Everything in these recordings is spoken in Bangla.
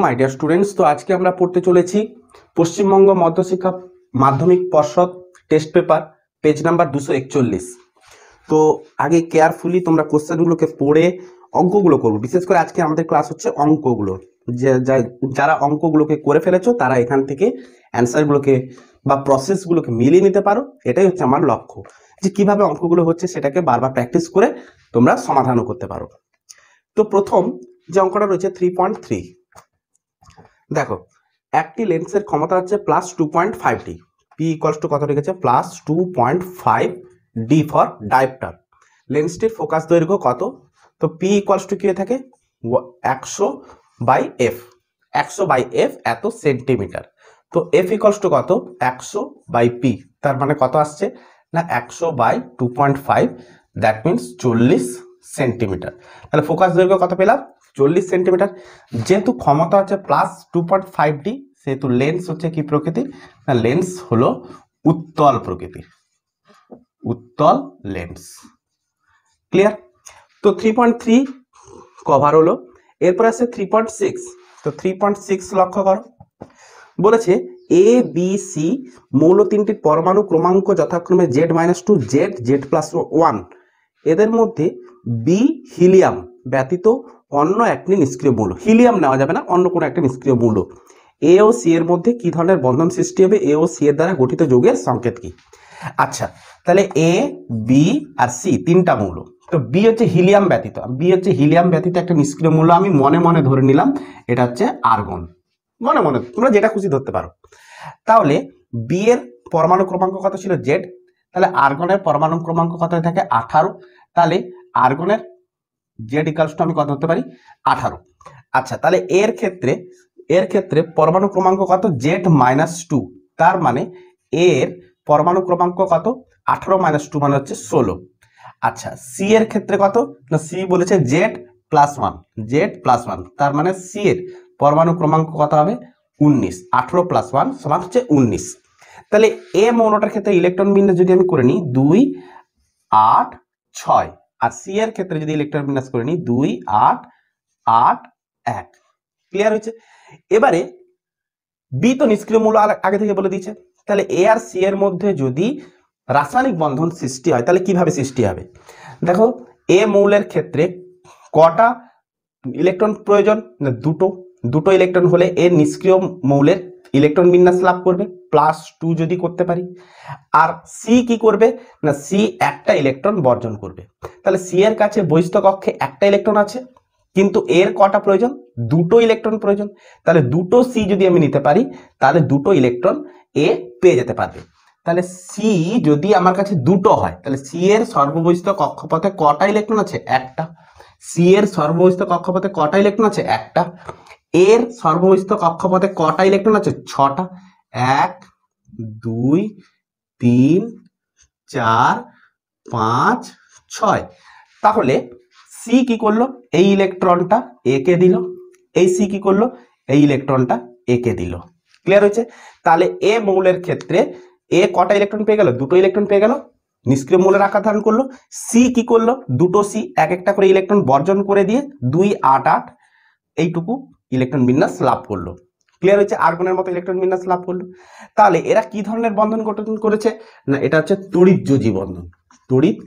মাই ডিয়ার স্টুডেন্টস, তো আজকে আমরা পড়তে চলেছি পশ্চিমবঙ্গ মধ্যশিক্ষা মাধ্যমিক পর্ষদ টেস্ট পেপার পেজ নাম্বার 241। তো আগে কেয়ারফুলি তোমরা কোশ্চেনগুলোকে পড়ে অঙ্কগুলো করবো। বিশেষ করে আজকে আমাদের ক্লাস হচ্ছে অঙ্কগুলো। যারা অঙ্কগুলোকে করে ফেলেছো তারা এখান থেকে অ্যান্সারগুলোকে বা প্রসেসগুলোকে মিলিয়ে নিতে পারো। এটাই হচ্ছে আমার লক্ষ্য, যে কিভাবে অঙ্কগুলো হচ্ছে সেটাকে বারবার প্র্যাকটিস করে তোমরা সমাধানও করতে পারো। তো প্রথম যে অঙ্কটা রয়েছে 3.3, দেখো একটি লেন্সের ক্ষমতা হচ্ছে +2.5D, পি ইকুয়ালস টু কত রেখেছে +2.5D ফর ডায়োপ্টার। লেন্সটির ফোকাস দৈর্ঘ্য কত? তো পি ইকুয়ালস টু কি হয়ে থাকে 100/f, 100/f এত সেন্টিমিটার। তো এফ ইকুয়ালস টু কত 100/p, তার মানে কত আসছে না 100/2.5, দ্যাট মিনস 40 সেন্টিমিটার। তাহলে ফোকাস দৈর্ঘ্য কত পেলাম 40 সেন্টিমিটার। যেহেতু ক্ষমতা হচ্ছে +2.5D, সেহেতু লেন্স হচ্ছে কি প্রকৃতির না লেন্স হলো উত্তল প্রকৃতির, উত্তল লেন্স। ক্লিয়ার? তো 3.3 কভার হলো। এরপর আছে 3.6। তো 3.6 লক্ষ্য করো, বলেছে এ বি সি মৌল তিনটির পরমাণু ক্রমাঙ্ক যথাক্রমে Z-2, Z+1। এদের মধ্যে বি হিলিয়াম ব্যতীত অন্য একটি নিষ্ক্রিয় মৌল, হিলিয়াম নেওয়া যাবে না, অন্য কোনো একটা নিষ্ক্রিয় মৌল, এ ও সি এর মধ্যে কি ধরনের বন্ধন সৃষ্টি হবে? এ ও সি এর দ্বারা গঠিত যৌগের সংকেত কি? আচ্ছা, তাহলে এ বি আর সি তিনটা মৌল। তো বি হচ্ছে হিলিয়াম ব্যতীত, একটা নিষ্ক্রিয় মৌল আমি মনে মনে ধরে নিলাম এটা হচ্ছে আর্গন। মনে মনে তোমরা যেটা খুশি ধরতে পারো। তাহলে বি এর পরমাণু ক্রমাঙ্ক কত ছিল জেড, তাহলে আর্গনের পরমাণু ক্রমাঙ্ক কত থাকে 18। তাহলে আর্গনের জেড ইকুয়ালস টু আমি কত ধরতে পারি 18। আচ্ছা, তাহলে এর ক্ষেত্রে পরমাণু ক্রমাঙ্ক কত Z-2, তার মানে এর পরমাণু ক্রমাঙ্ক কত 18 - 2 মানে হচ্ছে 16। আচ্ছা, সি এর ক্ষেত্রে কত না সি বলেছে Z+1, তার মানে সি এর পরমাণু ক্রমাঙ্ক কত হবে 19, 18 + 1 সমান হচ্ছে 19। তাহলে এ মৌলটার ক্ষেত্রে ইলেকট্রন বিন্যাস যদি আমি করে নিই 2, 8, 6, আর সি এর ক্ষেত্রে যদি ইলেকট্রন বিন্যাস করে নিই 2, 8, 8, 1। ক্লিয়ার হয়েছে? এবারে বি তো নিষ্ক্রিয় মৌল আগে থেকে বলে দিয়েছে, তাহলে এ আর সি এর মধ্যে যদি রাসায়নিক বন্ধন সৃষ্টি হয় তাহলে কিভাবে সৃষ্টি হবে? দেখো এ মৌলের ক্ষেত্রে কটা ইলেকট্রন প্রয়োজন না দুটো ইলেকট্রন হলে এর নিষ্ক্রিয় মৌলের ইলেকট্রন বিন্যাস লাভ করবে +2 যদি করতে পারি। আর সি কি করবে না সি একটা ইলেকট্রন বর্জন করবে। তাহলে সি এর কাছে বহিস্থ কক্ষে একটা ইলেকট্রন আছে, কিন্তু এর কটা প্রয়োজন দুটো ইলেকট্রন প্রয়োজন। তাহলে দুটো সি যদি আমি নিতে পারি তাহলে দুটো ইলেকট্রন এ পেয়ে যেতে পারবে। তাহলে সি যদি আমার কাছে দুটো হয় তাহলে সি এর সর্ববহিস্থ কক্ষপথে কটা ইলেকট্রন আছে একটা, সি এর সর্ববহিস্থ কক্ষপথে কটা ইলেকট্রন আছে একটা, এর সর্ববহিস্থ কক্ষপথে কটা ইলেকট্রন আছে 6টা, 1, 2, 3, 4, 5, 6। তাহলে সি কি করলো এই ইলেকট্রনটা এ কে দিল, এই সি কি করলো এই ইলেকট্রনটা এ কে দিল। ক্লিয়ার হয়েছে? তাহলে এ মৌলের ক্ষেত্রে এ কটা ইলেকট্রন পেয়ে গেল দুটো ইলেকট্রন পেয়ে গেল, নিষ্ক্রিয় মৌলের আকার ধারণ করলো। সি কি করলো দুটো সি এক একটা করে ইলেকট্রন বর্জন করে দিয়ে 2, 8, 8 এইটুকু ইলেকট্রন বিন্যাস লাভ করলো। ক্লিয়ার হয়েছে? আর্গনের মতো ইলেকট্রন বিন্যাস লাভ করলো। তাহলে এরা কি ধরনের বন্ধন গঠন করেছে না এটা হচ্ছে তড়িৎ যোজী বন্ধন, তড়িৎ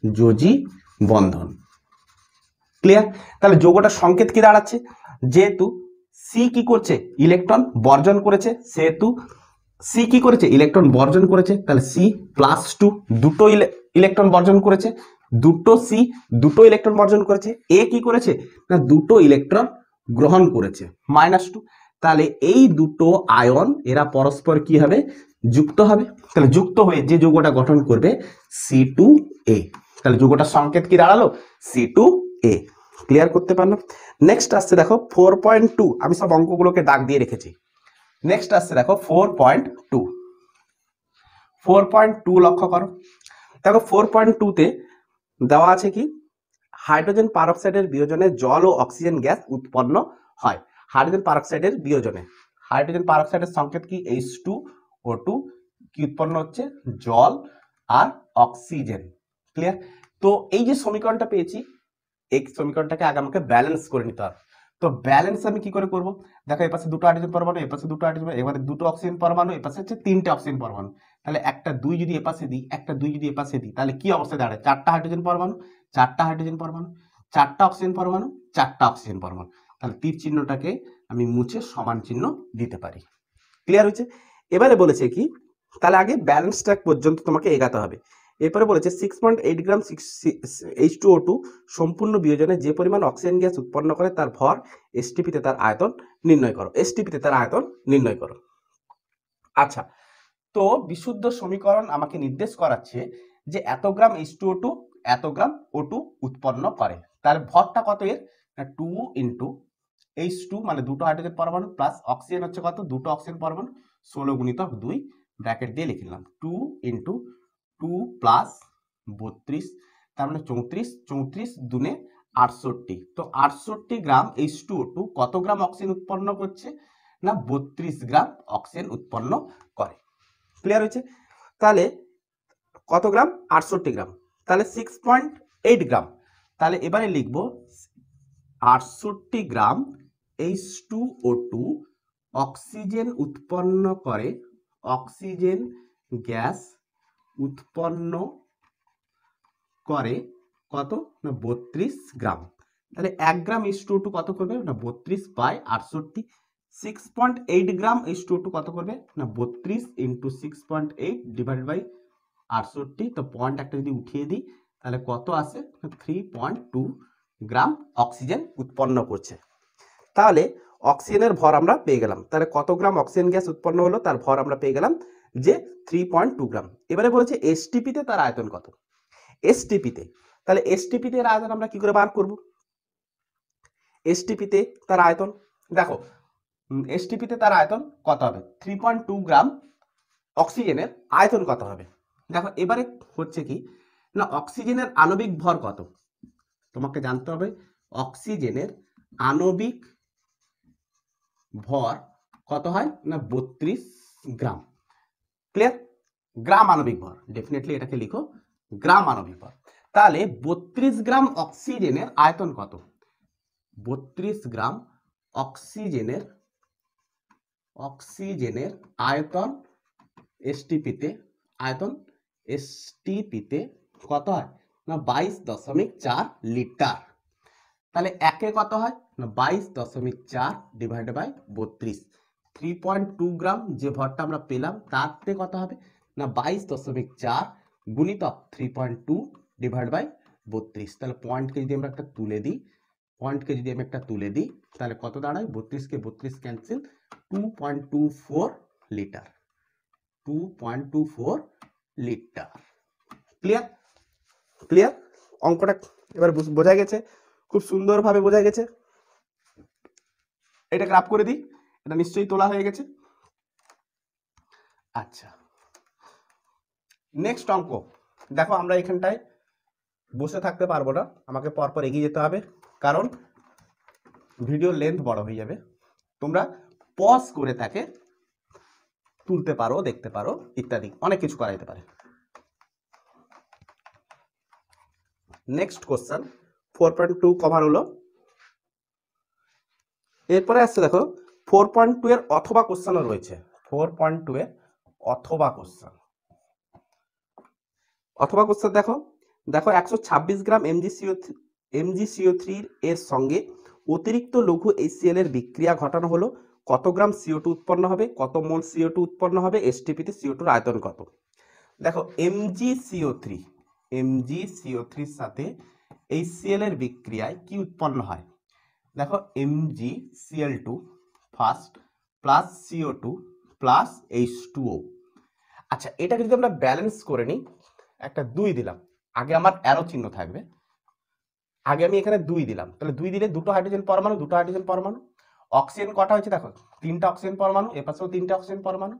যোজী বন্ধন। ক্লিয়ার? তাহলে যৌগটার সংকেত কি দাঁড়াচ্ছে? যেহেতু সি কি করছে ইলেকট্রন বর্জন করেছে, সেহেতু সি কি করেছে ইলেকট্রন বর্জন করেছে, তাহলে সি +2 দুটো ইলেকট্রন বর্জন করেছে, দুটো সি দুটো ইলেকট্রন বর্জন করেছে। এ কি করেছে না দুটো ইলেকট্রন গ্রহণ করেছে -2। তাহলে এই দুটো আয়ন এরা পরস্পর কি হবে যুক্ত হবে। তাহলে যুক্ত হয়ে যে যৌগটা গঠন করবে C2A। তাহলে যৌগটার সংকেত কি দাঁড়ালো C2A। ক্লিয়ার করতে পারলাম? নেক্সট আসছে দেখো 4.2, আমি সব অঙ্কগুলোকে দাগ দিয়ে রেখেছি। নেক্সট আসছে দেখো 4.2। 4.2 লক্ষ্য করো, দেখো 4.2 তে দেওয়া আছে কি হাইড্রোজেন পারঅক্সাইডের বিয়োজনে জল ও অক্সিজেন গ্যাস উৎপন্ন হয়। হাইড্রোজেন পারঅক্সাইডের বিয়োজনে হাইড্রোজেন পারঅক্সাইডের সংকেত কি H2O2, কি উৎপন্ন হচ্ছে জল আর অক্সিজেন। ক্লিয়ার? তো এই যে সমীকরণটা পেয়েছি এই সমীকরণটাকে আগে আমাকে ব্যালেন্স করে নিতে হবে। তো ব্যালেন্স আমি কি করে করব? দেখো এই পাশে দুটো হাইড্রোজেন পরমাণু, এই পাশে দুটো হাইড্রোজেন, এবারে দুটো অক্সিজেন পরমাণু, এই পাশে হচ্ছে তিনটে অক্সিজেন পরমাণু। তাহলে একটা 2 যদি এ পাশে দিই, একটা 2 যদি এ পাশে দিই, তাহলে কি অবস্থায় দাঁড়ায়? চারটা হাইড্রোজেন পরমাণু, চারটা হাইড্রোজেন পরমাণু, চারটা অক্সিজেন পরমাণু, চারটা অক্সিজেন পরমাণু। তাহলে তীর চিহ্নটাকে আমি মুছে সমান চিহ্ন দিতে পারি। ক্লিয়ার হয়েছে? এবারে বলেছে কি, তাহলে আগে ব্যালেন্স ট্র্যাক পর্যন্ত তোমাকে এগাতে হবে। এরপরে বলেছে 6.8 গ্রাম H2O2 সম্পূর্ণ বিয়োজনে যে পরিমাণ অক্সিজেন গ্যাস উৎপন্ন করে তার ভর, এসটিপিতে তার আয়তন নির্ণয় করো। এসটিপিতে তার আয়তন নির্ণয় করো। আচ্ছা, তো বিশুদ্ধ সমীকরণ আমাকে নির্দেশ করাচ্ছে যে এত গ্রাম H2O2 এত গ্রাম O2 উৎপন্ন করে। তাহলে ভরটা কত এর? 2 ইন্টু H2 মানে দুটো হাইড্রোজেন পরমাণু প্লাস অক্সিজেন হচ্ছে কত? দুটো অক্সিজেন পরমাণু, 16 গুণিতক 2 ব্র্যাকেট দিয়ে লিখে নিলাম। 2 ইন্টু 2 প্লাস 32, তার মানে 34, 34 দুনে 68। তো 68 গ্রাম H2O2 কত গ্রাম অক্সিজেন উৎপন্ন করছে? না 32 গ্রাম অক্সিজেন উৎপন্ন করে। ক্লিয়ার হয়েছে? তাহলে কত গ্রাম? 68 গ্রাম। তাহলে 6.8 গ্রাম। তাহলে এবারে লিখব 68 গ্রাম H2O2 অক্সিজেন উৎপন্ন করে, অক্সিজেন গ্যাস উৎপন্ন করে কত? না 32 গ্রাম। তাহলে 1 গ্রাম H2O2 কত করবে? না 32 বাই 68। 6.8 গ্রাম H2O2 কত করবে? না 32 ইন্টু 6.8 ডিভাইড বাই 68। তো পয়েন্ট একটা যদি উঠিয়ে দিই তাহলে কত আসে? 3.2 গ্রাম অক্সিজেন উৎপন্ন করছে। তাহলে অক্সিজেনের ভর আমরা পেয়ে গেলাম। তাহলে কত গ্রাম অক্সিজেন গ্যাস উৎপন্ন হলো তার ভর আমরা পেয়ে গেলাম যে 3.2 গ্রাম। এবারে বলেছে এসটিপিতে তার আয়তন কত? এসটিপিতে, তাহলে এসটিপিতে এর আয়তন আমরা কি করে বার করব? এসটিপিতে তার আয়তন দেখো, এসটিপিতে তার আয়তন কত হবে? 3.2 গ্রাম অক্সিজেনের আয়তন কত হবে? দেখো এবারে হচ্ছে কি না, অক্সিজেনের আণবিক ভর কত তোমাকে জানতে হবে। অক্সিজেনের আণবিক ভর কত হয়? না 32 গ্রাম। ক্লিয়ার? গ্রাম আণবিক ভর, ডেফিনেটলি এটাকে লিখো গ্রাম আণবিক ভর। তাহলে 32 গ্রাম অক্সিজেনের আয়তন কত? 32 গ্রাম অক্সিজেনের আয়তন এসটিপিতে, আয়তন এসটিপিতে কত হয়? না 22.4 লিটার। তাহলে একে কত হয়? না 22.4 ডিভাইড বাই 32। 3.2 গ্রাম যে ভরটা আমরা পেলাম তারতে কত হবে? না 22.4 গুণিতক 3.2 ডিভাইড বাই 32। তাহলে পয়েন্টকে যদি আমরা একটা তুলে দিই, তাহলে কত দাঁড়ায়? 32 কে 32 cancel, 2.24 litre. 2.24 litre. Clear? Clear? অঙ্কটা এবার বোঝা গেছে? খুব সুন্দরভাবে বোঝা গেছে। এটা গ্রাফ করে দিই, এটা নিশ্চয়ই তোলা হয়ে গেছে। আচ্ছা, নেক্সট অঙ্ক দেখো, আমরা এখানটায় বসে থাকতে পারবো না, আমাকে পরপর এগিয়ে যেতে হবে, কারণ ভিডিও লেন্থ বড় হয়ে যাবে। তোমরা পজ করে তাকে তুলতে পারো, দেখতে পারো, ইত্যাদি অনেক কিছু করা যেতে পারে। নেক্সট কোশ্চেন 4.2 কভার হলো। এরপরে আসছে দেখো 4.2 এর অথবা কোশ্চেনও রয়েছে। 4.2 এর অথবা কোশ্চেন, দেখো 126 গ্রাম MgCO3 এর সঙ্গে অতিরিক্ত লঘু HCl এর বিক্রিয়া ঘটানো হলো, কত গ্রাম CO2 উৎপন্ন হবে, কত মোল CO2 উৎপন্ন হবে, এসটিপিতে CO2 এর আয়তন কত? দেখো MgCO3 এর সাথে HCl এর বিক্রিয়ায় কি উৎপন্ন হয়? দেখো MgCl2 first plus CO2 plus H2O। আচ্ছা, এটাকে যদি আমরা ব্যালেন্স করে নিই, একটা 2 দিলাম, আগে আমার অ্যারো চিহ্ন থাকবে, আগে আমি এখানে 2 দিলাম, তাহলে 2 দিলে দুটো হাইড্রোজেন পরমাণু, অক্সিজেন কটা হয়েছে দেখো, 3টা অক্সিজেন পরমাণু, এপাশেও 3টা অক্সিজেন পরমাণু,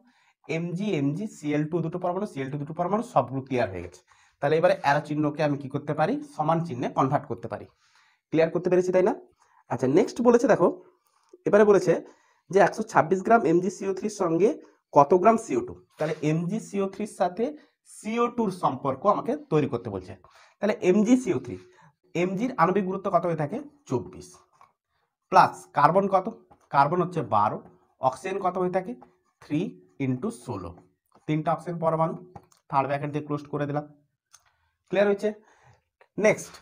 MgCl2 দুটো পরমাণু, Cl2 দুটো পরমাণু, সবগুলো ক্লিয়ার হয়ে গেছে। তাহলে এবারে অ্যারো চিহ্নকে আমি কি করতে পারি? সমান চিহ্নে কনভার্ট করতে পারি। ক্লিয়ার করতে পেরেছি, তাই না? আচ্ছা, নেক্সট বলেছে দেখো, এবারে বলেছে যে 126 গ্রাম MgCO3 এর সঙ্গে কত গ্রাম CO2। তাহলে MgCO3 এর সাথে CO2 এর সম্পর্ক আমাকে তৈরি করতে বলছে। তাহলে MgCO3, এর আণবিক গুরুত্ব কত হয়ে থাকে? 24। প্লাস কার্বন কত, কার্বন হচ্ছে 12, অক্সিজেন কত হয়ে থাকে 3 × 16, 3টা অক্সিজেন পরমাণু, থার্ড ব্র্যাকেট দিয়ে ক্লোজ করে দিলাম। ক্লিয়ার হয়েছে? নেক্সট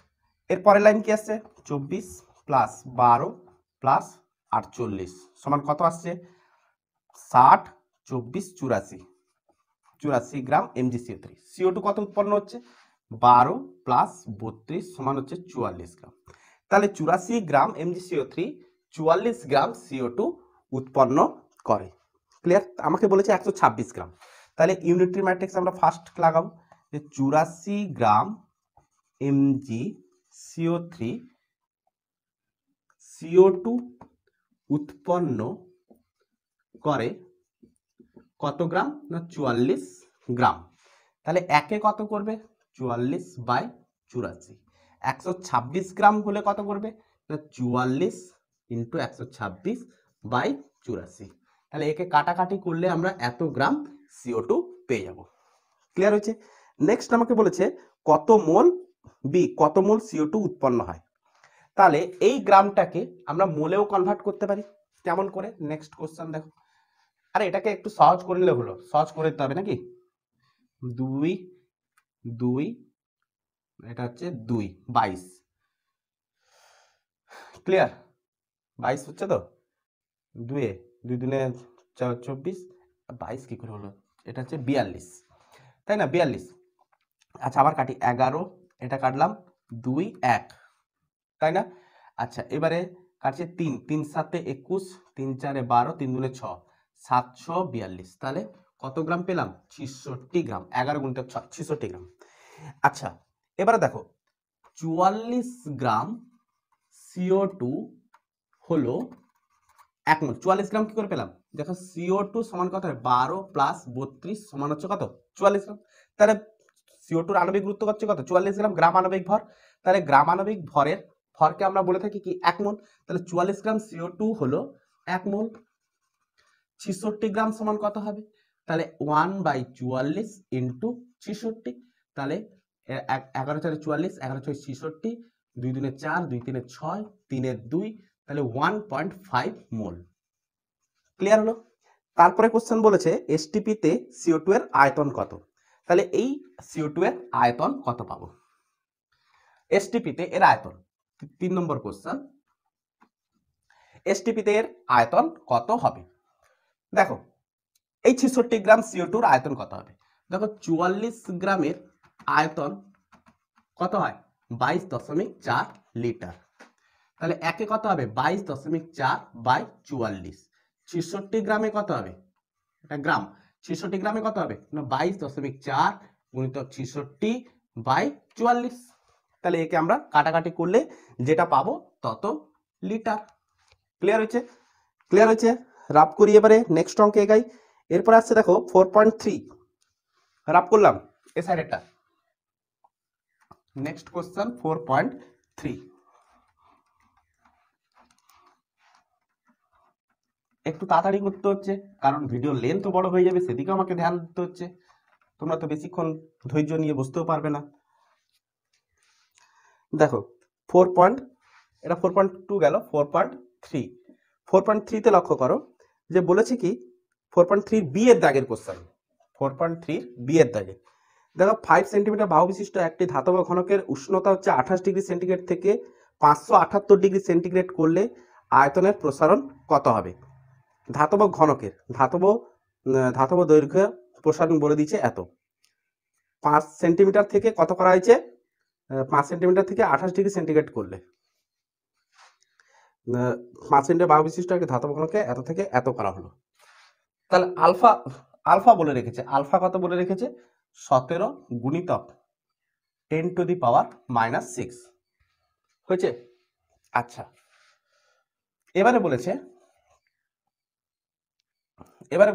এর পরের লাইন কি আসছে 24 প্লাস 12 প্লাস 48 সমান কত আসছে 60, 24, 84 গ্রাম MgCO3। CO2 কত উৎপন্ন হচ্ছে 12 প্লাস 32 সমান হচ্ছে 44 গ্রাম। তাহলে 84 গ্রাম MgCO3 44 গ্রাম CO2 উৎপন্ন করে। ক্লিয়ার? আমাকে বলেছে 126 গ্রাম, তাহলে ইউনিটরি ম্যাট্রিক্স আমরা ফার্স্ট লাগাবো যে 84 গ্রাম MgCO3 CO2 উৎপন্ন করে কত গ্রাম না 44 গ্রাম। তাহলে একে কত করবে 44/84, 126 গ্রাম হলে কত করবে না 44 × 126/84। তাহলে একে কাটাকাটি করলে আমরা এত গ্রাম CO2 পেয়ে যাব। ক্লিয়ার হয়েছে? নেক্সট আমাকে বলেছে কত মোল কত মোল CO2 উৎপন্ন হয়। তাহলে এই গ্রামটাকে আমরা মোলেও কনভার্ট করতে পারি। কেমন করে? নেক্সট কোশ্চেন দেখো। আরে এটাকে একটু সহজ করে নিলে হলো, সহজ করে দিতে হবে নাকি। 2 2 এটা হচ্ছে 2 22। ক্লিয়ার? 22 হচ্ছে তো, 2 2 দিনে 24, 22 কি করে হলো, এটা হচ্ছে 42, তাই না 42। আচ্ছা আবার কাটি 11, এটা কাটলাম 2 1, তাই না। আচ্ছা এবারে কাটছে 3 3 7 21, 3 4 12, 3 2 6, 742। তাহলে কত গ্রাম পেলাম 66 গ্রাম, 11 × 6 66 গ্রাম। আচ্ছা এবারে দেখো 44 গ্রাম CO2 হলো 1 মোল। 44 গ্রাম কি করে পেলাম দেখো, CO2 সমান কত হয় 12 প্লাস 32 সমান হচ্ছে কত 44 গ্রাম। তাহলে CO2 এর আণবিক গুরুত্ব হচ্ছে কত 44 গ্রাম, গ্রাম আণবিক ভর। তাহলে গ্রাম আণবিক ভরকে আমরা বলে থাকি কি 1 মোল। তাহলে 44 গ্রাম CO2 হলো 1 মোল। 66 গ্রাম সমান কত হবে, তাহলে 1/44 × 66। তাহলে 11 4 44, 11 6 66, 2 2 4, 2 3 6, 3 2, তাহলে 1.5 মোল। ক্লিয়ার হলো? তারপরে কোশ্চেন বলেছে এসটিপি তে CO2 এর আয়তন কত। তাহলে এই CO2 এর আয়তন কত পাবো এসটিপি তে এর আয়তন। 3 নম্বর কোশ্চেন, এসটিপি তে এর আয়তন কত হবে। দেখো এই 66 গ্রাম CO2 এর আয়তন কত হবে। দেখো 44 গ্রামের আয়তন কত হয় 22.4 লিটার। তাহলে একে কত হবে 22.4/44। 66 গ্রামে কত হবে, এটা গ্রাম, 66 গ্রামে কত হবে না 22.4 × 66/44। তাহলে একে আমরা কাটাকাটি করলে যেটা পাবো তত লিটার। ক্লিয়ার হয়েছে? ক্লিয়ার হয়েছে? রাব করি এবারে নেক্সট অঙ্কে এগাই। এরপর আসছে দেখো 4.3, রাব করলাম এ সাইডেরটা। নেক্সট কোশ্চেন 4.3, একটু তাড়াতাড়ি করতে হচ্ছে কারণ ভিডিও লেন্থ বড় হয়ে যাবে, সেদিকে আমাকে ধ্যান দিতে হচ্ছে। তোমরা তো বেশিক্ষণ ধৈর্য নিয়ে বসতেও পারবে না। দেখো 4. এটা 4.2 গেল, 4.3। 4.3 তে লক্ষ্য করো যে বলেছে কি 4.3 বি এর দাগের কোশ্চেন। 4.3 বি এর দাগে দেখো 5 সেন্টিমিটার বাহু বিশিষ্ট একটি ধাতব ঘনকের উষ্ণতা হচ্ছে 28 ডিগ্রি সেন্টিগ্রেড থেকে 578 ডিগ্রি সেন্টিগ্রেড করলে আয়তনের প্রসারণ কত হবে। ধাতব ঘনকের ধাতব দৈর্ঘ্য প্রসারণ বলে দিচ্ছে এত। 5 সেন্টিমিটার থেকে কত করা হয়েছে 5 সেন্টিমিটার থেকে 28 ডিগ্রি সেন্টিগ্রেড করলে 5 সেন্টিমিটার বাহু বিশিষ্ট একটি ধাতব ঘনকে এত থেকে এত করা হলো। তাহলে আলফা বলে রেখেছে, আলফা কত বলে রেখেছে 17 গুণিতক 10⁻⁻6 হয়েছে। আচ্ছা এবারে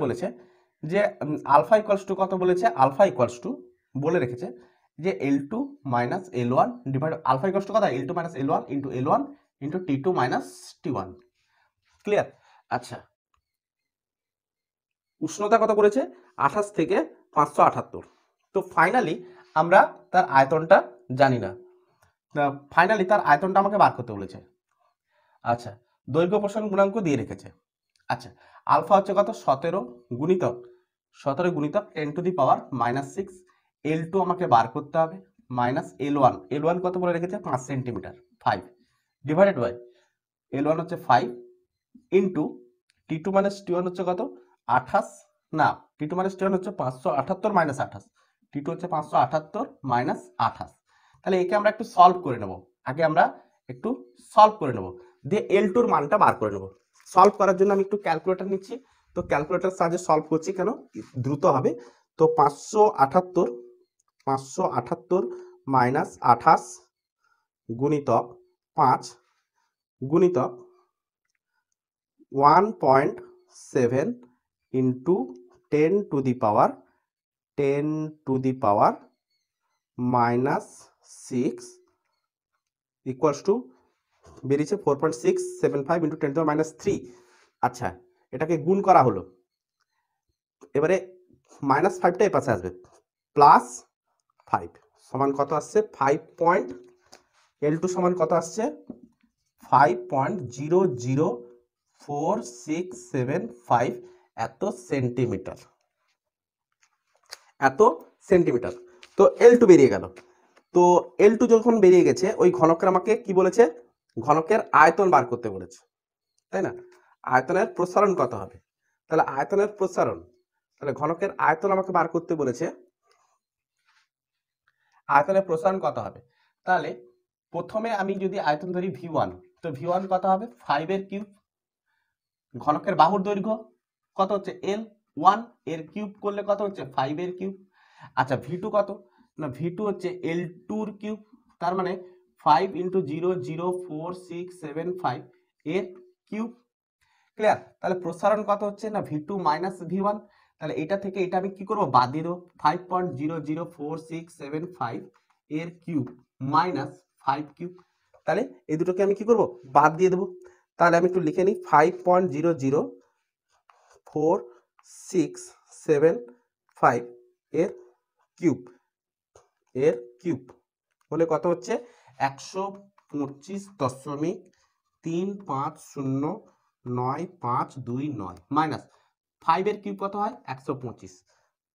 বলেছে যে আলফা ইকুয়ালস টু কত বলেছে, আলফা ইকুয়ালস টু বলে রেখেছে যে L2 - L1 divide alpha equals to কত L2 - L1 × L1 × T2 - T1। Clear? আচ্ছা উষ্ণতা কত করেছে 28 থেকে 578। তো ফাইনালি আমরা তার আয়তনটা জানি না, ফাইনালি তার আয়তনটা আমাকে বার করতে বলেছে। আচ্ছা দৈর্ঘ্য প্রসারণ গুণাঙ্ক দিয়ে রেখেছে। আচ্ছা, আলফা হচ্ছে কত 17 গুণিতক 10⁻⁻6 L2 আমাকে বার করতে হবে মাইনাস L1 কত বলে রেখেছে 5 সেন্টিমিটার 5 ডিভাইডেড বাই L1 হচ্ছে 5 ইন্টু T2 মাইনাস T1 হচ্ছে কত 28 না T2 মাইনাস T1 হচ্ছে 578 মাইনাস 28 T2 হচ্ছে 578 মাইনাস 28। তাহলে একে আমরা একটু সলভ করে নেব, আগে আমরা একটু সলভ করে নেব দিয়ে L2 এর মানটা বার করে নেব। সলভ করার জন্য আমি একটু ক্যালকুলেটর নিচ্ছি, তো ক্যালকুলেটর সাহায্যে সলভ করছি কেন দ্রুত হবে। তো 578 মাইনাস 28 গুণিতক 5 গুণিতক 1.7 into 10 to the power minus 6 equals to বেরিয়েছে 4.675 ইন্টু 10 টু মাইনাস 3। আচ্ছা, এটাকে গুণ করা হলো, এবারে মাইনাস 5টা এই পাশে আসবে, প্লাস 5 সমান কত আসছে 5. L2 সমান কত আসছে 5.004675 এত সেন্টিমিটার, তো L2 বেরিয়ে গেল। তো L2 যখন বেরিয়ে গেছে ওই ঘনকের আমাকে কি বলেছে, ঘনকের আয়তন বার করতে বলেছে, তাই না? আয়তনের প্রসারণ কত হবে, তাহলে আয়তনের প্রসারণ, তাহলে ঘনকের আয়তন আমাকে বার করতে বলেছে, আয়তনের প্রসারণ কত হবে। তাহলে প্রথমে আমি যদি আয়তন ধরি V1, তো V1 কত হবে 5 এর কিউব, ঘনকের বাহুর দৈর্ঘ্য কত হচ্ছে L1 এর কিউব করলে কত হচ্ছে 5 এর কিউব। আচ্ছা V2 কত না V2 হচ্ছে L2 এর কিউব, তার মানে 5 ইন্টু 0.04675 এর কিউব। ক্লিয়ার? তাহলে প্রসারণ কত হচ্ছে না V2 মাইনাস V1, তাহলে এটা থেকে এটা আমি কি করব বাদ দিয়ে দেবো 5.00467 এর কিউব মাইনাস 5 কিউব, তাহলে এই দুটোকে আমি কি করব বাদ দিয়ে দেবো। তাহলে আমি একটু লিখে নিই 5.00467 এর কিউব হলে কত হচ্ছে 125.3509529 মাইনাস 5 এর কিউব কত হয় 125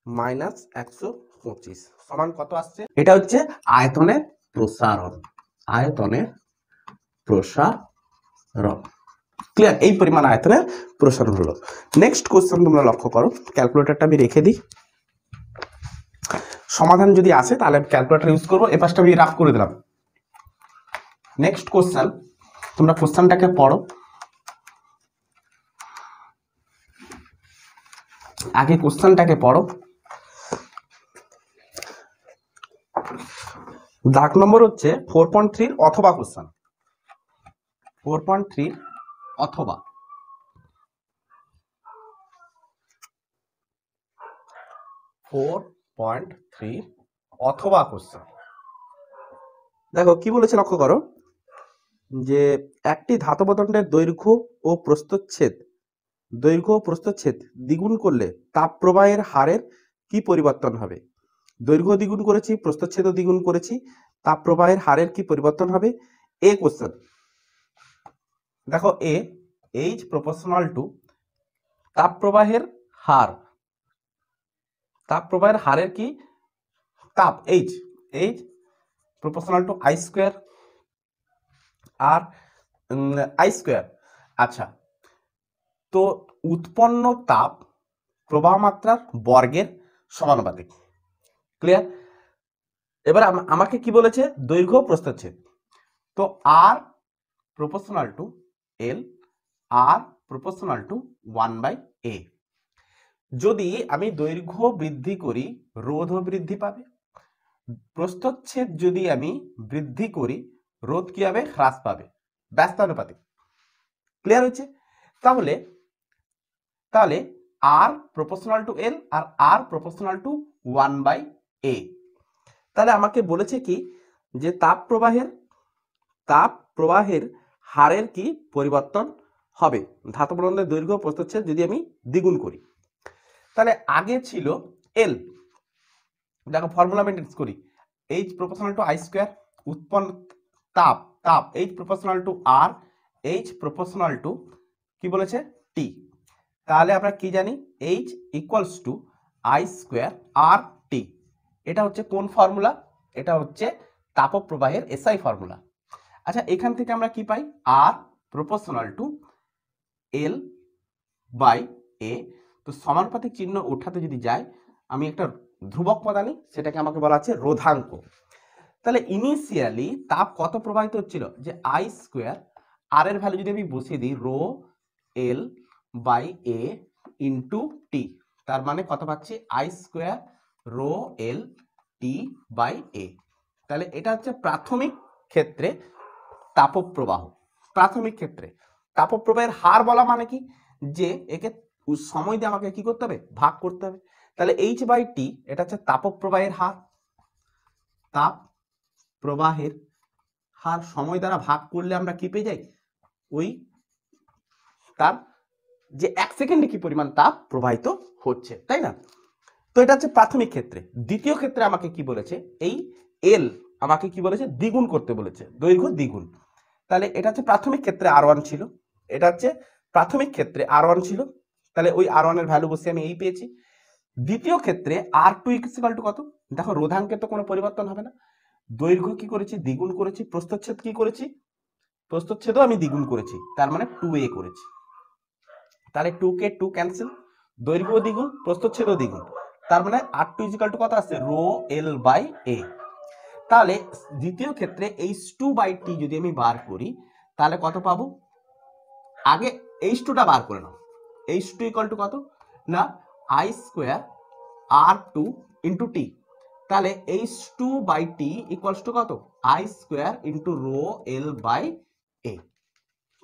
মাইনাস 125 সমান কত আসছে, এটা হচ্ছে আয়তনের প্রসারণ, ক্লিয়ার? এই পরিমাণ আয়তনের প্রসারণ হলো। নেক্সট কোশ্চেন তোমরা লক্ষ্য করো, ক্যালকুলেটরটা আমি রেখে দিই, সমাধান যদি আসে তাহলে ক্যালকুলেটর ইউজ করবো, এই পাশটা আমি রাফ করে দিলাম। নেক্সট কোশ্চেন, তোমরা কোশ্চেনটাকে পড়ো, আগে কোশ্চেনটাকে পড়ো। দাগ নম্বর হচ্ছে 4.3 অথবা কোশ্চেন, 4.3 অথবা, 4.3 অথবা কোশ্চেন। দেখো কি বলেছে লক্ষ্য করো, যে একটি ধাতব দণ্ডের দৈর্ঘ্য ও প্রস্থচ্ছেদ দ্বিগুণ করলে তাপ প্রবাহের হারের কি পরিবর্তন হবে। দৈর্ঘ্য দ্বিগুণ করেছি, প্রস্থচ্ছেদও দ্বিগুণ করেছি, তাপ প্রবাহের হারের কি পরিবর্তন হবে। এ কোশ্চেন দেখো, এ H প্রপোর্শনাল টু তাপ প্রবাহের হারের কি তাপ H proportional to I square আর I স্কোয়ার। আচ্ছা, তো উৎপন্ন তাপ প্রবাহ মাত্রার বর্গের সমানুপাতিক। ক্লিয়ার? এবার আমাকে কি বলেছে দৈর্ঘ্য প্রস্থচ্ছেদ, তো R proportional to L, R proportional to 1/A। যদি আমি দৈর্ঘ্য বৃদ্ধি করি রোধও বৃদ্ধি পাবে, প্রস্থচ্ছেদ যদি আমি বৃদ্ধি করি রোধ কি হবে হ্রাস পাবে, ব্যস্তানুপাতিক। ক্লিয়ার হচ্ছে? তাহলে R প্রপোর্শনাল টু L আর R প্রপোর্শনাল টু 1/A। তাহলে আমাকে বলেছে কি যে তাপ প্রবাহের হারের কি পরিবর্তন হবে ধাতব দণ্ডের দৈর্ঘ্য প্রস্থচ্ছেদ যদি আমি দ্বিগুণ করি। তাহলে আগে ছিল L, দেখো ফর্মুলা মেনটেন করি, H proportional to I square, উৎপন্ন তাপ H proportional to R, H proportional to কি বলেছে টি, তাহলে আমরা কি জানি H equals to I square R T. এটা হচ্ছে কোন ফর্মুলা? এটা হচ্ছে তাপপ্রবাহের এসআই ফর্মুলা। আচ্ছা, এখান থেকে আমরা কি পাই? আর প্রপোর্শনাল টু এল বাই এ। তো সমানুপাতিক চিহ্ন ওঠাতে যদি যায়, আমি একটা ধ্রুবক পদ আনি, সেটাকে আমাকে বলা আছে রোধাঙ্ক। তাহলে ইনিশিয়ালি তাপ কত প্রবাহিত হচ্ছিল? যে আই স্কোয়ার আর এর ভ্যালু যদি আমি বসিয়ে দিই rho L by A into T, তার মানে কত পাচ্ছি? I square rho L T by A. তাহলে এটা হচ্ছে প্রাথমিক ক্ষেত্রে তাপপ্রবাহ। প্রাথমিক ক্ষেত্রে তাপপ্রবাহের হার বলা মানে কি? যে একে সময় দিয়ে আমাকে কি করতে হবে? ভাগ করতে হবে। তাহলে এইচ বাই টি এটা হচ্ছে তাপপ্রবাহের হার। তাপ প্রবাহের হার সময় দ্বারা ভাগ করলে আমরা কি পেয়ে যাই? ওই তার যে 1 সেকেন্ডে কি পরিমাণ তাপ প্রবাহিত হচ্ছে, তাই না? তো এটা হচ্ছে প্রাথমিক ক্ষেত্রে। দ্বিতীয় ক্ষেত্রে আমাকে কি বলেছে? এই এল আমাকে কি বলেছে? দ্বিগুণ করতে বলেছে, দৈর্ঘ্য দ্বিগুণ। তাহলে এটা হচ্ছে প্রাথমিক ক্ষেত্রে আর1 ছিল, এটা হচ্ছে প্রাথমিক ক্ষেত্রে আর1 ছিল। তাহলে ওই আর1 এর ভ্যালু বসে আমি এই পেয়েছি। দ্বিতীয় ক্ষেত্রে আর2 ইকুয়াল টু কত? দেখো রোধাঙ্কের তো কোনো পরিবর্তন হবে না, দৈর্ঘ্য কি করেছি? দ্বিগুণ করেছি। প্রস্থচ্ছেদ কি করেছি? প্রস্থচ্ছেদও আমি দ্বিগুণ করেছি, তার মানে 2a করেছি। তাহলে 2 কে 2 ক্যান্সেল, দৈর্ঘ্য দ্বিগুণ প্রস্থচ্ছেদও দ্বিগুণ, তার মানে আর2 ইকুয়াল টু কত আসছে? Rho L by A. তাহলে দ্বিতীয় ক্ষেত্রে h2 বাই টি যদি আমি বার করি, তাহলে কত পাবো? আগে h2 টা বার করে নাও। h2 ইকুয়াল টু কত? না I square R two into T. তাহলে h2 by T equals to কত? I square into rho L by A.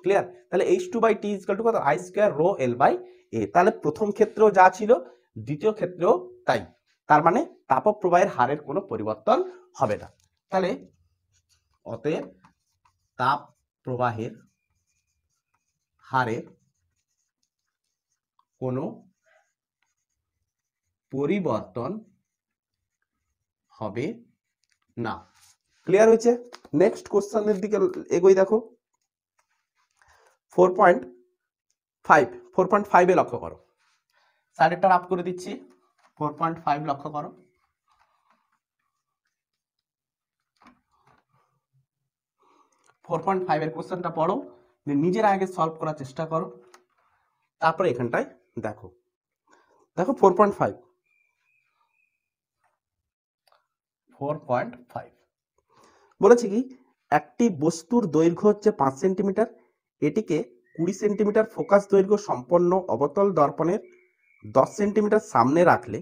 Clear? তাহলে h2 by T equal to কত? I square rho L by A. তাহলে প্রথম ক্ষেত্রেও যা ছিল দ্বিতীয় ক্ষেত্রেও তাই, তার মানে তাপপ্রবাহের হারের কোনো পরিবর্তন হবে না। তাহলে অতএব তাপ প্রবাহের হারের কোনো পরিবর্তন হবে না। ক্লিয়ার হয়েছে? নেক্সট কোশ্চেনের দিকে এগোই। দেখো 4.5 এ লক্ষ্য করো। সাইডটা আপ করে দিচ্ছি। 4.5 লক্ষ্য করো। ফোর পয়েন্ট ফাইভ এর কোশ্চেনটা পড়ো, নিজের আগে সলভ করার চেষ্টা করো, তারপরে এখানটায় দেখো। দেখো 4.5 বলেছে কি? একটি বস্তুর দৈর্ঘ্য হচ্ছে 5 সেন্টিমিটার, এটিকে 20 সেন্টিমিটার ফোকাস দৈর্ঘ্য সম্পন্ন অবতল দর্পণের 10 সেন্টিমিটার সামনে রাখলে,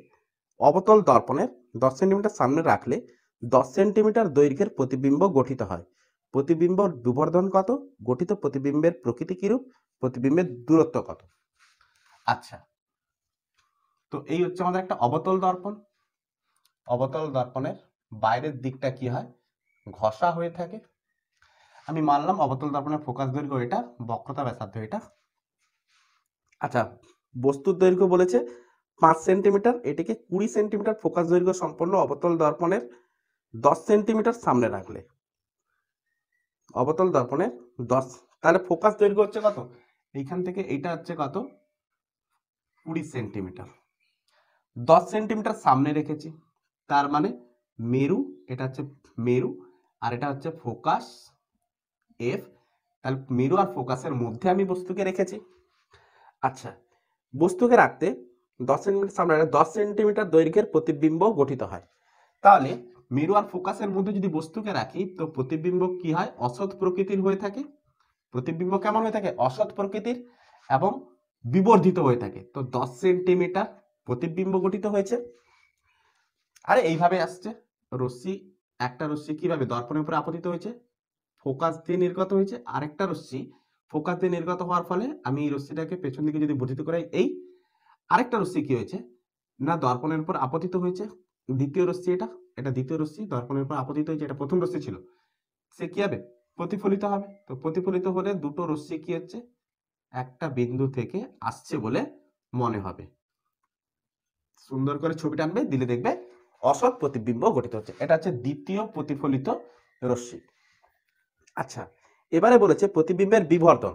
অবতল দর্পণের 10 সেন্টিমিটার সামনে রাখলে 10 সেন্টিমিটার দৈর্ঘ্যের প্রতিবিম্ব গঠিত হয়। প্রতিবিম্বর বিবর্ধন কত? গঠিত প্রতিবিম্বের প্রকৃতি কিরূপ? প্রতিবিম্বের দূরত্ব কত? আচ্ছা, তো এই হচ্ছে আমাদের একটা অবতল দর্পণ। অবতল দর্পণের বাইরের দিকটা কি হয়? ঘষা হয়ে থাকে। আমি মানলাম অবতল দর্পণের ফোকাস দৈর্ঘ্য এটা, বক্রতা ব্যাসার্ধ এটা। আচ্ছা, বস্তুর দৈর্ঘ্য বলেছে 5 সেন্টিমিটার, এটিকে 20 সেন্টিমিটার ফোকাস দৈর্ঘ্য সম্পন্ন অবতল দর্পণের 10 সেন্টিমিটার সামনে রাখলে, অবতল দর্পণের 10, তাহলে ফোকাস দৈর্ঘ্য হচ্ছে কত? এইখান থেকে এইটা হচ্ছে কত? 20 সেন্টিমিটার। 10 সেন্টিমিটার সামনে রেখেছি, তার মানে মেরু, এটা হচ্ছে মেরু, আর এটা হচ্ছে ফোকাস এফ। তাহলে মেরু আর ফোকাসের মধ্যে আমি বস্তুকে রেখেছি। আচ্ছা, বস্তুকে রাখতে 10 সেন্টিমিটার সামনে, 10 সেন্টিমিটার দৈর্ঘ্যের প্রতিবিম্ব গঠিত হয়। তাহলে মেরু আর ফোকাসের মধ্যে যদি বস্তুকে রাখি, তো প্রতিবিম্ব কি হয়? অসৎ প্রকৃতির হয়ে থাকে। প্রতিবিম্ব কেমন হয়ে থাকে? অসৎ প্রকৃতির এবং বিবর্ধিত হয়ে থাকে। তো 10 সেন্টিমিটার প্রতিবিম্ব গঠিত হয়েছে। আরে এইভাবে আসছে রশ্মি, একটা রশ্মি কিভাবে দর্পণের উপরে আপতিত হয়েছে, ফোকাস দিয়ে নির্গত হয়েছে, আরেকটা রশ্মি ফোকাস দিয়ে নির্গত হওয়ার ফলে আমি এই রশ্মিটাকে পেছন দিকে যদি বর্ধিত করাই, এই আরেকটা রশ্মি কি হয়েছে? না দর্পণের উপর আপতিত হয়েছে। দ্বিতীয় রশ্মি এটা, এটা দ্বিতীয় রশ্মি দর্পণের উপর আপতিত হয়েছে, এটা প্রথম রশ্মি ছিল, সে কি হবে? প্রতিফলিত হবে। তো প্রতিফলিত হলে দুটো রশ্মি কি হচ্ছে? একটা বিন্দু থেকে আসছে বলে মনে হবে। সুন্দর করে ছবি টানবে, দিলে দেখবে অসৎ প্রতিবিম্ব গঠিত হচ্ছে। এটা হচ্ছে দ্বিতীয় প্রতিফলিত রশ্মি। আচ্ছা, এবারে বলেছে প্রতিবিম্বের বিবর্ধন।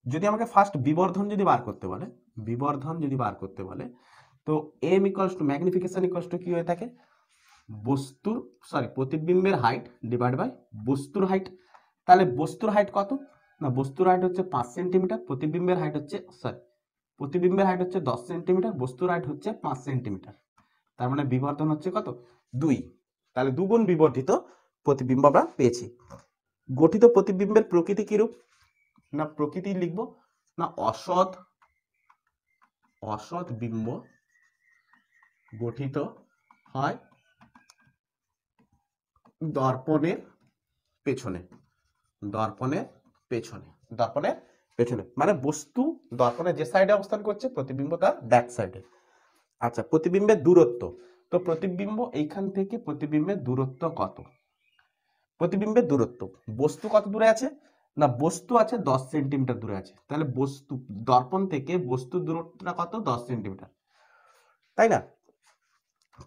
যদি আমাকে ফার্স্ট বিবর্ধন যদি বার করতে বলে, তো M equals to magnification equals to কি হয়ে থাকে, প্রতিবিম্বের হাইট ডিভাইড বাই বস্তুর হাইট। তাহলে বস্তুর হাইট কত, না বস্তুর হাইট হচ্ছে 5 সেন্টিমিটার, প্রতিবিম্বের হাইট হচ্ছে 10 সেন্টিমিটার, বস্তুর হাইট হচ্ছে 5 সেন্টিমিটার। তার মানে বিবর্ধন হচ্ছে কত, 2। তাহলে দুগুণ বিবর্ধিত প্রতিবিম্ব আমরা পেয়েছি। গঠিত প্রতিবিম্বের প্রকৃতি কিরূপ, না প্রকৃতি লিখবো না অসৎ বিম্ব গঠিত হয় দর্পণের পেছনে, মানে বস্তু দর্পণের যে সাইডে অবস্থান করছে, প্রতিবিম্ব তার ব্যাক সাইডে। আচ্ছা, প্রতিবিম্বের দূরত্ব, তো প্রতিবিম্ব এইখান থেকে প্রতিবিম্বের দূরত্ব কত, প্রতিবিম্বের দূরত্ব, বস্তু কত দূরে আছে, না বস্তু আছে 10 সেন্টিমিটার দূরে আছে। তাহলে বস্তু দর্পণ থেকে বস্তুর দূরত্বটা কত, 10 সেন্টিমিটার, তাই না?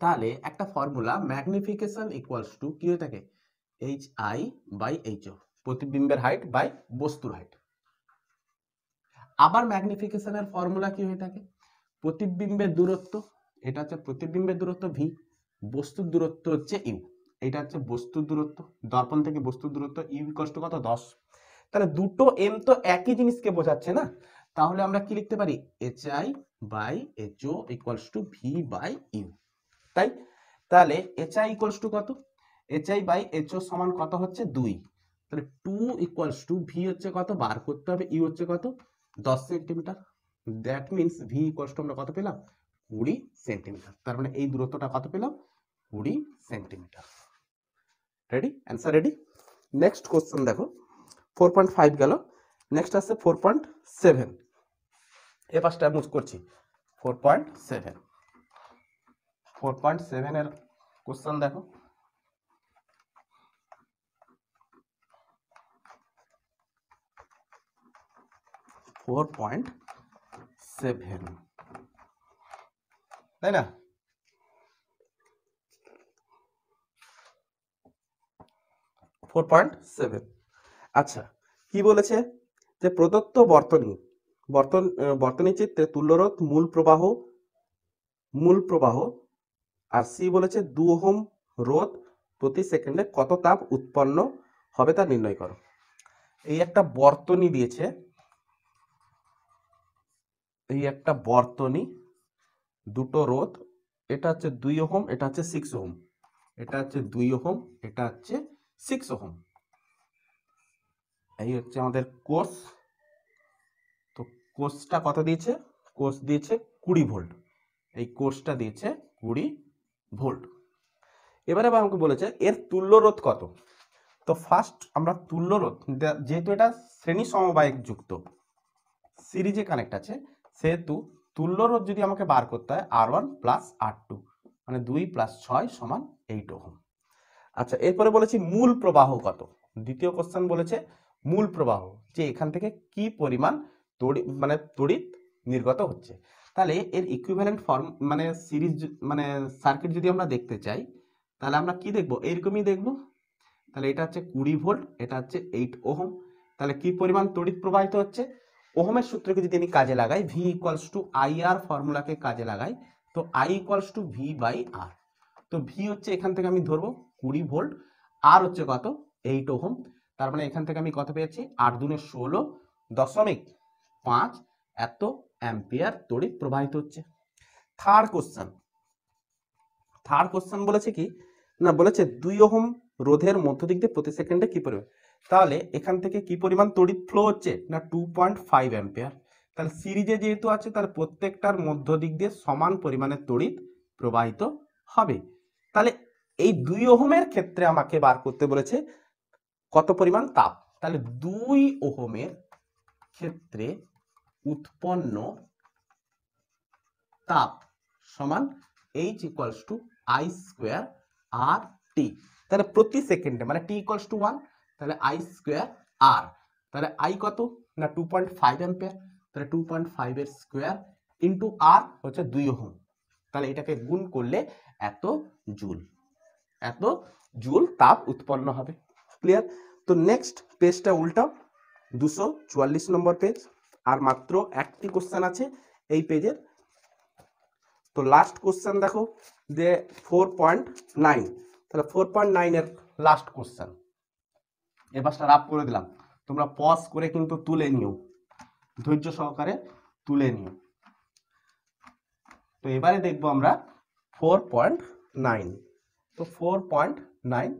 তাহলে একটা ফর্মুলা, ম্যাগনিফিকেশন ইকুয়ালস টু কি হয়ে থাকে, HI/HO, প্রতিবিম্বের হাইট বাই বস্তুর হাইট। আবার ম্যাগনিফিকেশনের ফর্মুলা কি হয়ে থাকে, প্রতিবিম্বের দূরত্ব, এটা হচ্ছে প্রতিবিম্বের দূরত্ব ভি, বস্তুর দূরত্ব হচ্ছে ইউ, এটা হচ্ছে বস্তুর দূরত্ব, দর্পণ থেকে বস্তুর দূরত্ব ইউ ইকুয়ালস টু কত, 10। তাহলে দুটো এম তো একই জিনিসকে বোঝাচ্ছে না, তাহলে আমরা কি লিখতে পারি, HI/HO equals to V by U, তাই? তাহলে HI ইকুয়ালস টু কত, HI/HO সমান কত হচ্ছে 2, তাহলে 2 ইকুয়ালস টু ভি হচ্ছে কত বার করতে হবে, ইউ হচ্ছে কত 10 centimetre, that means V equals two আমরা কত পেলাম, 20 সেন্টিমিটার। তার মানে এই দূরত্বটা কত পেলাম, 20 centimetre. Ready, answer ready. Next question দেখো, 4.5 গেল, নেক্সট আছে 4.7, এ পাশটা মুভ করছি। 4.7 এর কোশ্চেন দেখো, তাই না? আচ্ছা, কি বলেছে, যে প্রদত্ত বর্তনী চিত্রে তুল্যরোধ মূল প্রবাহ আর সি বলেছে 2 ওহম রোধ প্রতি সেকেন্ডে কত তাপ উৎপন্ন হবে তা নির্ণয় করো। এই একটা বর্তনী দিয়েছে, দুটো রোধ, এটা হচ্ছে 2 ওহম, এটা হচ্ছে 6 ওহম, এটা হচ্ছে 2 ওহম, এটা হচ্ছে 6 ওহম। এই হচ্ছে আমাদের কোর্স, তো কোর্সটা কত দিয়েছে, কোর্স দিয়েছে 20 ভোল্ট, এই কোর্সটা দিয়েছে 20 ভোল্ট। এবারে আবার আমাকে বলেছে এর তুল্য রোধ কত। তো ফার্স্ট আমরা তুল্য রোধ, যেহেতু এটা শ্রেণী সমবায়ক যুক্ত সিরিজে কানেক্ট আছে, সেহেতু তুল্য রোধ যদি আমাকে বার করতে হয় R1 প্লাস R2, মানে 2 প্লাস 6 সমান 8 ওহম। আচ্ছা, এরপরে বলেছি মূল প্রবাহ কত, দ্বিতীয় কোশ্চেন বলেছে মূল প্রবাহ, যে এখান থেকে কি পরিমাণ তড়িৎ নির্গত হচ্ছে। তাহলে এর ইকুইভ্যালেন্ট ফর্ম মানে সিরিজ মানে সার্কিট যদি আমরা দেখতে চাই, তাহলে আমরা কি দেখব, এইরকমই দেখব। তাহলে এটা হচ্ছে 20 ভোল্ট, এটা হচ্ছে 8 ওহম। তাহলে কি পরিমাণ তড়িৎ প্রবাহিত হচ্ছে, ওহমের সূত্রকে যদি আমি কাজে লাগাই, ভি ইকুয়ালস টু IR ফর্মুলাকে কাজে লাগাই, তো I equals to V by R. তো ভি হচ্ছে এখান থেকে আমি ধরবো 20 ভোল্ট, আর হচ্ছে কত 8 ওহম। তার মানে এখান থেকে আমি কত পেয়েছি, 8 দুনে 16.5 এত অ্যাম্পিয়ার তড়িৎ প্রবাহিত হচ্ছে। থার্ড কোশ্চেন বলেছে কি, না বলেছে 2 ওহম রোধের মধ্য দিক দিয়ে প্রতি সেকেন্ডে কি পরিমাণ, তাহলে এখান থেকে কি পরিমাণ তড়িৎ ফ্লো হচ্ছে, না 2.5 অ্যাম্পিয়ার। তাহলে সিরিজে যেহেতু আছে, তার প্রত্যেকটার মধ্য দিক দিয়ে সমান পরিমাণের তড়িৎ প্রবাহিত হবে। তাহলে এই 2 ওহমের ক্ষেত্রে আমাকে বার করতে বলেছে কত পরিমাণ তাপ। তাহলে 2 ওহমের ক্ষেত্রে উৎপন্ন তাপ সমান H equals to I square R T. তাহলে প্রতি সেকেন্ডে মানে টি ইকুয়ালস টু 1, তাহলে I স্কোয়ার আর, তাহলে I কত, না 2.5 অ্যাম্পিয়ার, তাহলে 2.5 এর স্কোয়ার ইন্টু আর হচ্ছে 2 ওহম, তাহলে এটাকে গুণ করলে এত জুল তাপ উৎপন্ন হবে। ক্লিয়ার? তো তো নেক্সট পেজটা উল্টাও, 244 নম্বর পেজ, আর মাত্র একটি কোশ্চেন আছে এই পেজের। তো লাস্ট কোশ্চেন দেখো যে 4.9, তাহলে 4.9 এর লাস্ট কোশ্চেন এবারটা রাফ করে দিলাম, তোমরা পজ করে কিন্তু তুলে নিও, ধৈর্য সহকারে তুলে নিও। তো এবারে দেখবো আমরা 4.9। তো 4.9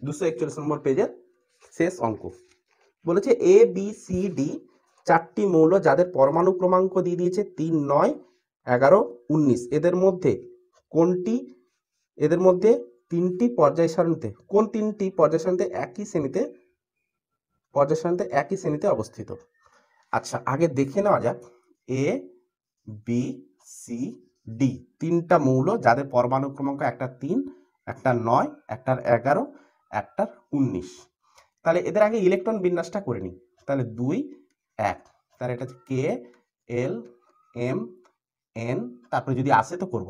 241 নম্বর পেজের শেষ অঙ্ক বলেছে এ বি সি ডি চারটি মৌল যাদের পরমাণু ক্রমাঙ্ক দিয়ে দিয়েছে 3, 9, 11, 19, এদের মধ্যে তিনটি পর্যায় সারণীতে, কোন তিনটি পর্যায় সারণীতে একই শ্রেণীতে অবস্থিত। আচ্ছা আগে দেখে নেওয়া যাক এ বি সি ডি তিনটা মৌল যাদের পরমাণু ক্রমাঙ্ক একটা 3, একটা 9, একটার 11, একটার 19। তাহলে এদের আগে ইলেকট্রন বিন্যাসটা করে নিই। তাহলে 2, 1, তাহলে এটা হচ্ছে কে এল এম এন, তারপরে যদি আসে তো করব।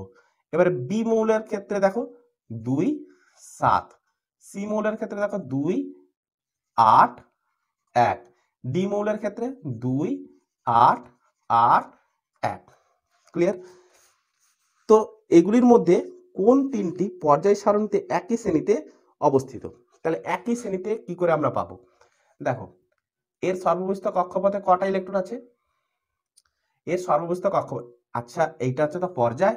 এবারে বি মৌলের ক্ষেত্রে দেখো 2, 7, সি মৌলের ক্ষেত্রে দেখো 2, 8, 1, ডি মৌলের ক্ষেত্রে 2, 8, 8, 1। ক্লিয়ার? তো এগুলির মধ্যে কোন তিনটি পর্যায় সারণীতে একই শ্রেণীতে অবস্থিত। তাহলে একই শ্রেণীতে কি করে আমরা পাবো, দেখো এর সর্ববস্থ কক্ষপথে কটা ইলেকট্রন আছে, এর সর্ববস্থ কক্ষপথ, আচ্ছা এইটা হচ্ছে তো পর্যায়,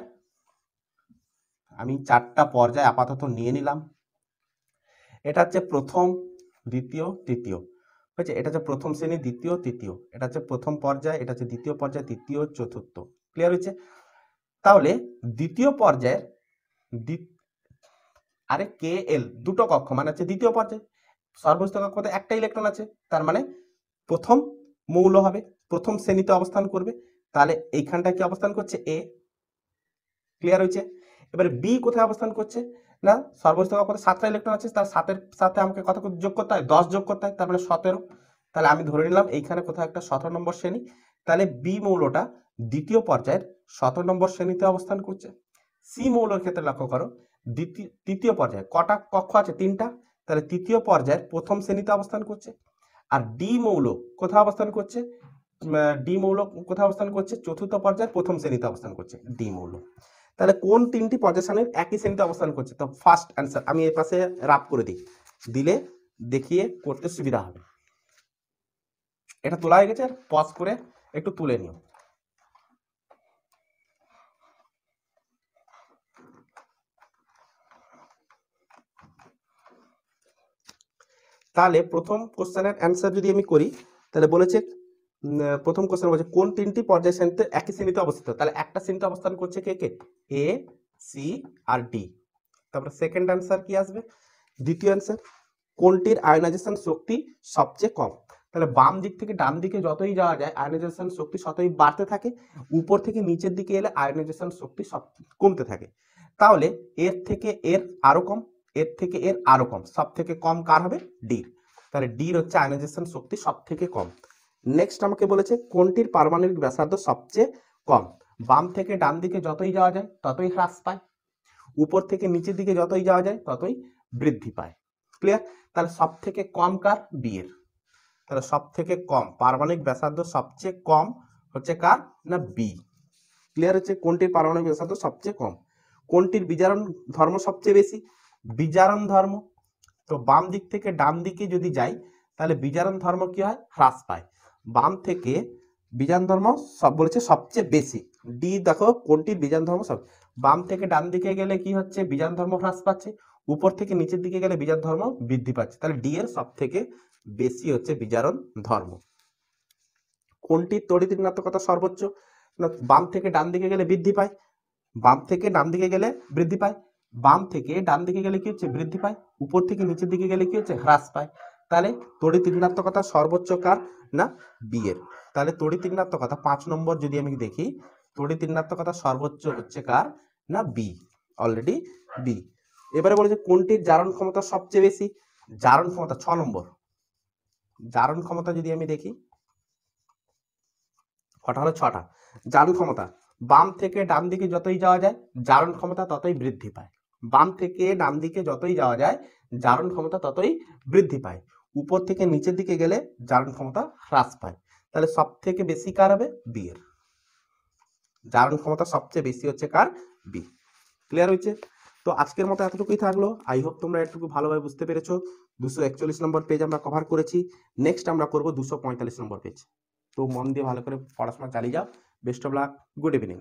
আমি 4টা পর্যায় আপাতত নিয়ে নিলাম। এটা হচ্ছে প্রথম, দ্বিতীয়, তৃতীয়, হয়েছে। এটা হচ্ছে প্রথম শ্রেণী, দ্বিতীয়, তৃতীয়, এটা হচ্ছে প্রথম পর্যায়, এটা হচ্ছে দ্বিতীয় পর্যায়, তৃতীয়, চতুর্থ। ক্লিয়ার হয়েছে? তাহলে দ্বিতীয় পর্যায়ের আরে কে এল দুটো কক্ষ মানে হচ্ছে দ্বিতীয় পর্যায়ে, সর্বস্থ কক্ষপথে একটা ইলেকট্রন আছে, তার মানে প্রথম মৌল হবে, প্রথম শ্রেণীতে অবস্থান করবে। তাহলে এইখানটা কি অবস্থান করছে এ। ক্লিয়ার হয়েছে? এবারে বি কোথায় অবস্থান করছে না, সর্বস্থ কক্ষপথে 7টা ইলেকট্রন আছে, তার 7-এর সাথে আমাকে কত যোগ করতে হয়, 10 যোগ করতে হয়, তারপরে 17। তাহলে আমি ধরে নিলাম এইখানে কোথাও একটা 17 নম্বর শ্রেণী। তাহলে বি মৌলটা দ্বিতীয় পর্যায়ের 17 নম্বর শ্রেণীতে অবস্থান করছে। সি মৌলের ক্ষেত্রে লক্ষ্য করো তৃতীয় পর্যায়ে কটা কক্ষ আছে, 3টা, তাহলে তৃতীয় পর্যায়ের প্রথম শ্রেণীতে অবস্থান করছে। আর ডি মৌল কোথায় অবস্থান করছে, চতুর্থ পর্যায়ের প্রথম শ্রেণীতে অবস্থান করছে ডি মৌল। তাহলে কোন তিনটি পর্যায় সারণীর একই শ্রেণীতে অবস্থান করছে, তো ফার্স্ট অ্যান্সার আমি এর পাশে রাফ করে দিই, দিলে দেখিয়ে করতে সুবিধা হবে। এটা তোলা হয়ে গেছে, পজ করে একটু তুলে নিও। তাহলে প্রথম কোশ্চেনের অ্যান্সার যদি আমি করি, তাহলে বলেছে প্রথম কোশ্চেন বলছে কোন তিনটি পর্যায় শ্রেণীতে একই শ্রেণীতে অবস্থিত, তাহলে একটা শ্রেণীতে অবস্থান করছে কে কে, এ, সি আর ডি। তারপরে সেকেন্ড অ্যান্সার কি আসবে, দ্বিতীয় অ্যান্সার কোনটির আয়নাইজেশন শক্তি সবচেয়ে কম। তাহলে বাম দিক থেকে ডান দিকে যতই যাওয়া যায় আয়নাইজেশন শক্তি ততই বাড়তে থাকে, উপর থেকে নিচের দিকে এলে আয়নাইজেশন শক্তি সব কমতে থাকে। তাহলে এর থেকে এর আরো কম, এর থেকে এর আরো কম, সব থেকে কম কার হবে, ডির। তাহলে ডির হচ্ছে আয়নাইজেশন শক্তি সব থেকে কম। নেক্সট আমাকে বলেছে কোনটির পারমাণবিক ব্যাসার্ধ সবচেয়ে কম। বাম থেকে ডান দিকে যতই যাওয়া যায় ততই হ্রাস পায়, উপর থেকে নিচের দিকে যতই যাওয়া যায় ততই বৃদ্ধি পায়। ক্লিয়ার? তাহলে সব থেকে কম কার, বি এর। তাহলে সব থেকে কম পারমাণবিক ব্যাসার্ধ সবচেয়ে কম হচ্ছে কার, না বি। ক্লিয়ার হচ্ছে? কোনটির পারমাণবিক ব্যাসার্ধ সবচেয়ে কম, কোনটির বিজারণ ধর্ম সবচেয়ে বেশি, বিজারণ ধর্ম। তো বাম দিক থেকে ডান দিকে যদি যাই তাহলে বিজারণ ধর্ম কি হয়, হ্রাস পায়। বাম থেকে বিজারণ ধর্ম সব বলেছে সবচেয়ে বেশি, ডি দেখো কোনটির বিজারণ ধর্ম সব। বাম থেকে ডান দিকে গেলে কি হচ্ছে, বিজারণ ধর্ম হ্রাস পাচ্ছে, উপর থেকে নিচের দিকে গেলে বিজারণ ধর্ম বৃদ্ধি পাচ্ছে। তাহলে ডি এর সব থেকে বেশি হচ্ছে বিজারণ ধর্ম। কোনটির তড়িৎ ঋণাত্মকতা সর্বোচ্চ, না বাম থেকে ডান দিকে গেলে বৃদ্ধি পায়, বাম থেকে ডান দিকে গেলে বৃদ্ধি পায়, বাম থেকে ডান দিকে গেলে কি হচ্ছে, বৃদ্ধি পায়, উপর থেকে নিচের দিকে গেলে কি হচ্ছে, হ্রাস পায়। তাহলে তড়িৎ ঋণাত্মকতা সর্বোচ্চ কার, না বি এর। তাহলে তড়িৎ ঋণাত্মকতা 5 নম্বর যদি আমি দেখি, তড়িৎ ঋণাত্মকতা সর্বোচ্চ হচ্ছে কার, না বি, অলরেডি বি। এবারে বলেছে কোনটির জারণ ক্ষমতা সবচেয়ে বেশি, জারণ ক্ষমতা 6 নম্বর। জারণ ক্ষমতা যদি আমি দেখি কটা হলো, 6টা। জারণ ক্ষমতা বাম থেকে ডান দিকে যতই যাওয়া যায় জারণ ক্ষমতা ততই বৃদ্ধি পায়, বাম থেকে ডান দিকে যতই যাওয়া যায় জারণ ক্ষমতা ততই বৃদ্ধি পায়, উপর থেকে নিচের দিকে গেলে জারণ ক্ষমতা হ্রাস পায়। তাহলে সব থেকে বেশি কার হবে? বি এর। জারণ ক্ষমতা সবচেয়ে বেশি হচ্ছে কার? বি। ক্লিয়ার হয়েছে? তো আজকের মতো এতটুকুই থাকলো। আই হোপ তোমরা এটুকু ভালোভাবে বুঝতে পেরেছো। 241 নম্বর পেজ আমরা কভার করেছি। নেক্সট আমরা করব 245 নম্বর পেজ। তো মন দিয়ে ভালো করে পড়াশোনা চালিয়ে যাও। Best of luck. Good evening.